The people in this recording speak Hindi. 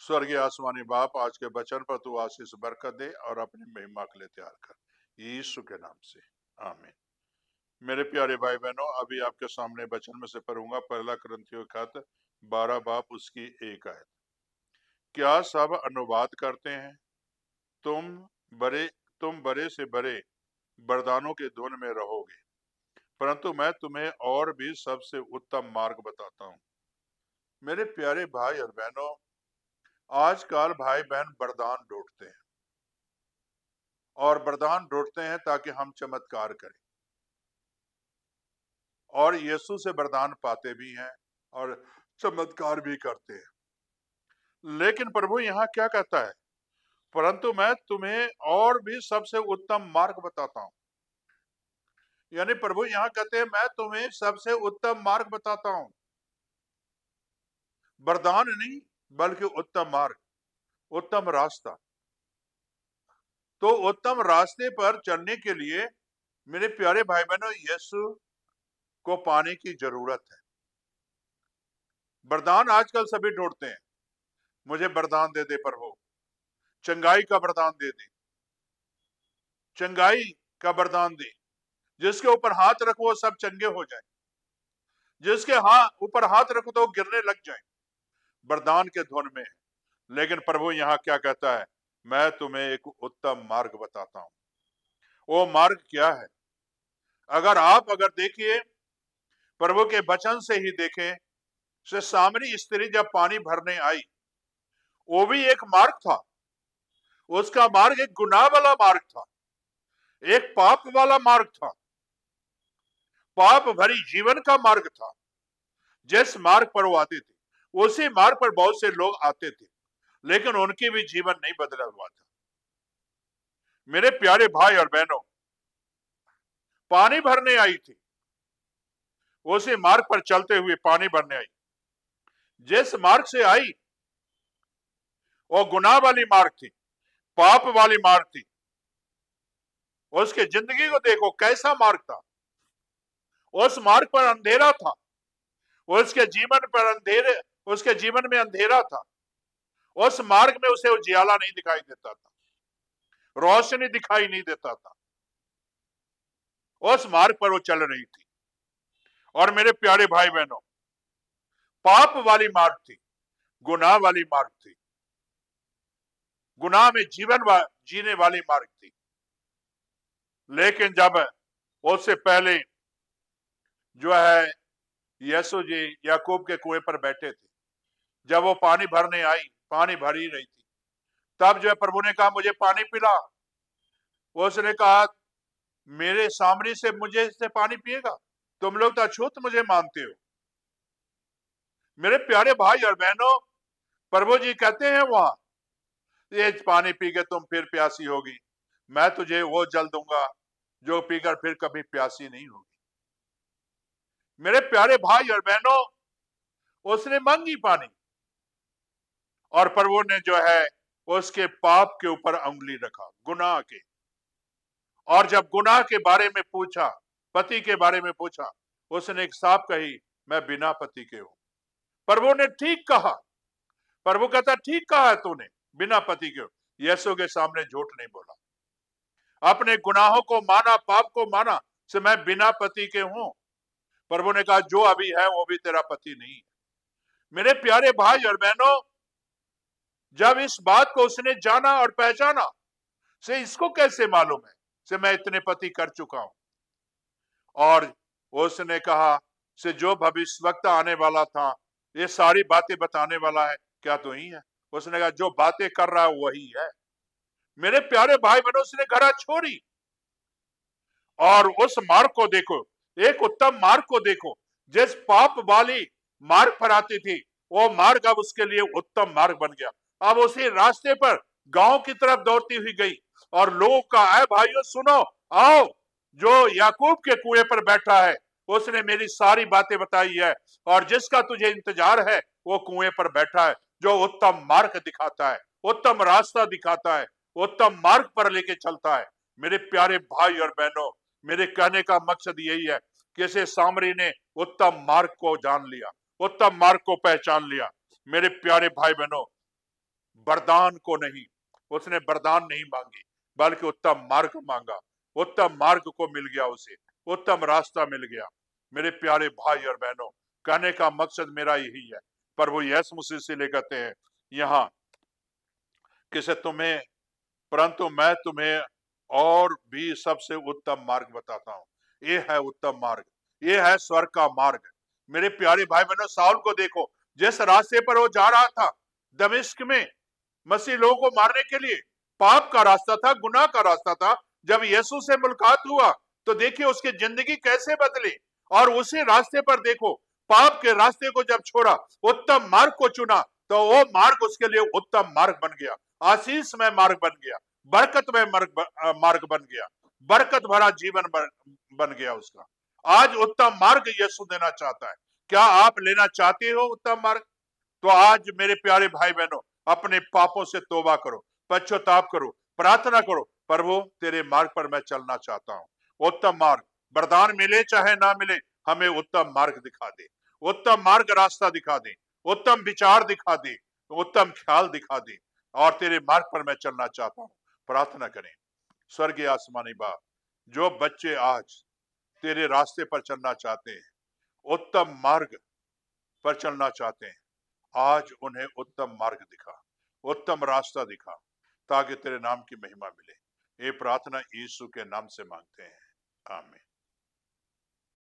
स्वर्गीय आसमानी बाप, आज के वचन पर तू आशीष बरकत दे और अपनी महिमा के लिए तैयार कर, यीशु के नाम से, आमीन। मेरे प्यारे भाई बहनों, अभी आपके सामने वचन में से पढ़ूंगा पहला कुरिन्थियों का खत 12 बाब उसकी 1 आयत। क्या सब अनुवाद करते हैं? तुम बड़े तुम बड़े से बड़े वरदानों के धुन में रहोगे, परंतु मैं तुम्हें और भी सबसे उत्तम मार्ग बताता हूँ। मेरे प्यारे भाई और बहनों, आजकल भाई बहन वरदान ढूंढते हैं और वरदान ढूंढते हैं ताकि हम चमत्कार करें, और यीशु से वरदान पाते भी हैं और चमत्कार भी करते हैं। लेकिन प्रभु यहाँ क्या कहता है? परंतु मैं तुम्हें और भी सबसे उत्तम मार्ग बताता हूँ। यानी प्रभु यहाँ कहते हैं मैं तुम्हें सबसे उत्तम मार्ग बताता हूँ, वरदान नहीं बल्कि उत्तम मार्ग, उत्तम रास्ता। तो उत्तम रास्ते पर चलने के लिए मेरे प्यारे भाई बहनों, यीशु को पाने की जरूरत है। वरदान आजकल सभी ढूंढते हैं, मुझे वरदान दे दे प्रभु, चंगाई का वरदान दे दे, चंगाई का वरदान दे, जिसके ऊपर हाथ रखो वो सब चंगे हो जाए, जिसके ऊपर हाथ रखो तो गिरने लग जाए, वरदान के धुन में। लेकिन प्रभु यहाँ क्या कहता है? मैं तुम्हें एक उत्तम मार्ग बताता हूं। वो मार्ग क्या है? अगर देखिए, प्रभु के वचन से ही देखें, से सामरी स्त्री जब पानी भरने आई, वो भी एक मार्ग था। उसका मार्ग एक गुनाह वाला मार्ग था, एक पाप वाला मार्ग था, पाप भरी जीवन का मार्ग था। जिस मार्ग पर वो आते थे, उसी मार्ग पर बहुत से लोग आते थे, लेकिन उनकी भी जीवन नहीं बदला हुआ था। मेरे प्यारे भाई और बहनों, पानी भरने आई थी, उसी मार्ग पर चलते हुए पानी भरने आई। जिस मार्ग से आई वो गुनाह वाली मार्ग थी, पाप वाली मार्ग थी। उसके जिंदगी को देखो कैसा मार्ग था। उस मार्ग पर अंधेरा था, उसके जीवन में अंधेरा था। उस मार्ग में उसे उजियाला नहीं दिखाई देता था, रोशनी दिखाई नहीं देता था। उस मार्ग पर वो चल रही थी। और मेरे प्यारे भाई बहनों, पाप वाली मार्ग थी, गुनाह वाली मार्ग थी, गुनाह में जीने वाली मार्ग थी। लेकिन जब उससे पहले जो है यीशु जी याकूब के कुएं पर बैठे थे, जब वो पानी भरने आई, पानी भर ही रही थी, तब जो है प्रभु ने कहा मुझे पानी पिला। उसने कहा मेरे सामने से मुझे इससे पानी पिएगा? तुम लोग तो अछूत मुझे मानते हो। मेरे प्यारे भाई और बहनों, प्रभु जी कहते हैं वहां, ये पानी पी के तुम फिर प्यासी होगी, मैं तुझे वो जल दूंगा जो पीकर फिर कभी प्यासी नहीं होगी। मेरे प्यारे भाई और बहनों, उसने मांगी पानी, और प्रभु ने जो है उसके पाप के ऊपर उंगली रखा, गुनाह के। और जब गुनाह के बारे में पूछा, पति के बारे में पूछा, उसने एक साफ कही, मैं बिना पति के हूं। प्रभु ने ठीक कहा, प्रभु कहता ठीक कहा है तूने, बिना पति के हो। यीशु के सामने झूठ नहीं बोला, अपने गुनाहों को माना, पाप को माना, से मैं बिना पति के हूं। प्रभु ने कहा जो अभी है वो भी तेरा पति नहीं है। मेरे प्यारे भाई और बहनों, जब इस बात को उसने जाना और पहचाना, से इसको कैसे मालूम है से मैं इतने पति कर चुका हूं। और उसने कहा से जो भविष्यवक्ता आने वाला था, ये सारी बातें बताने वाला है, क्या तू ही है? उसने कहा जो बातें कर रहा है वही है। मेरे प्यारे भाई बहनों, उसने घड़ा छोड़ी और उस मार्ग को देखो, एक उत्तम मार्ग को देखो। जिस पाप वाली मार्ग पर आती थी, वो मार्ग अब उसके लिए उत्तम मार्ग बन गया। अब उसी रास्ते पर गांव की तरफ दौड़ती हुई गई और लोगों का, आए भाइयों सुनो, आओ, जो याकूब के कुएं पर बैठा है उसने मेरी सारी बातें बताई है, और जिसका तुझे इंतजार है वो कुएं पर बैठा है, जो उत्तम मार्ग दिखाता है, उत्तम रास्ता दिखाता है, उत्तम मार्ग पर लेके चलता है। मेरे प्यारे भाई और बहनों, मेरे कहने का मकसद यही है कि इसे सामरी ने उत्तम मार्ग को जान लिया, उत्तम मार्ग को पहचान लिया। मेरे प्यारे भाई बहनों, वरदान को नहीं, उसने वरदान नहीं मांगी, बल्कि उत्तम मार्ग मांगा। उत्तम मार्ग को मिल गया उसे, उत्तम रास्ता मिल गया। मेरे प्यारे भाई और बहनों, कहने का मकसद मेरा यही है, प्रभु यीशु मसीह से ले कहते हैं यहाँ, किसे तुम्हें, परंतु मैं तुम्हें और भी सबसे उत्तम मार्ग बताता हूं। ये है उत्तम मार्ग, ये है स्वर्ग का मार्ग। मेरे प्यारे भाई बहनों, साउल को देखो, जिस रास्ते पर वो जा रहा था, दमिश्क में, मसीह लोगों को मारने के लिए, पाप का रास्ता था, गुनाह का रास्ता था। जब यीशु से मुलाकात हुआ तो देखिए उसकी जिंदगी कैसे बदली। और उसी रास्ते पर देखो, पाप के रास्ते को जब छोड़ा, उत्तम मार्ग को चुना, तो वो मार्ग उसके लिए उत्तम मार्ग बन गया, आशीषमय मार्ग बन गया, बरकतमय मार्ग बन गया, बरकत भरा जीवन बन गया उसका। आज उत्तम मार्ग यीशु देना चाहता है। क्या आप लेना चाहते हो उत्तम मार्ग? तो आज मेरे प्यारे भाई बहनों, अपने पापों से तौबा करो, पश्चाताप करो, प्रार्थना करो, प्रभु तेरे मार्ग पर मैं चलना चाहता हूं। उत्तम मार्ग, वरदान मिले चाहे ना मिले, हमें उत्तम मार्ग दिखा दे, उत्तम मार्ग रास्ता दिखा दे, उत्तम विचार दिखा दे, उत्तम ख्याल दिखा दे, और तेरे मार्ग पर मैं चलना चाहता हूं। प्रार्थना करें। स्वर्गीय आसमानी बाप, जो बच्चे आज तेरे रास्ते पर चलना चाहते हैं, उत्तम मार्ग पर चलना चाहते हैं, आज उन्हें उत्तम मार्ग दिखा, उत्तम रास्ता दिखा, ताकि तेरे नाम की महिमा मिले। ये प्रार्थना यीशु के नाम से मांगते हैं, आमीन।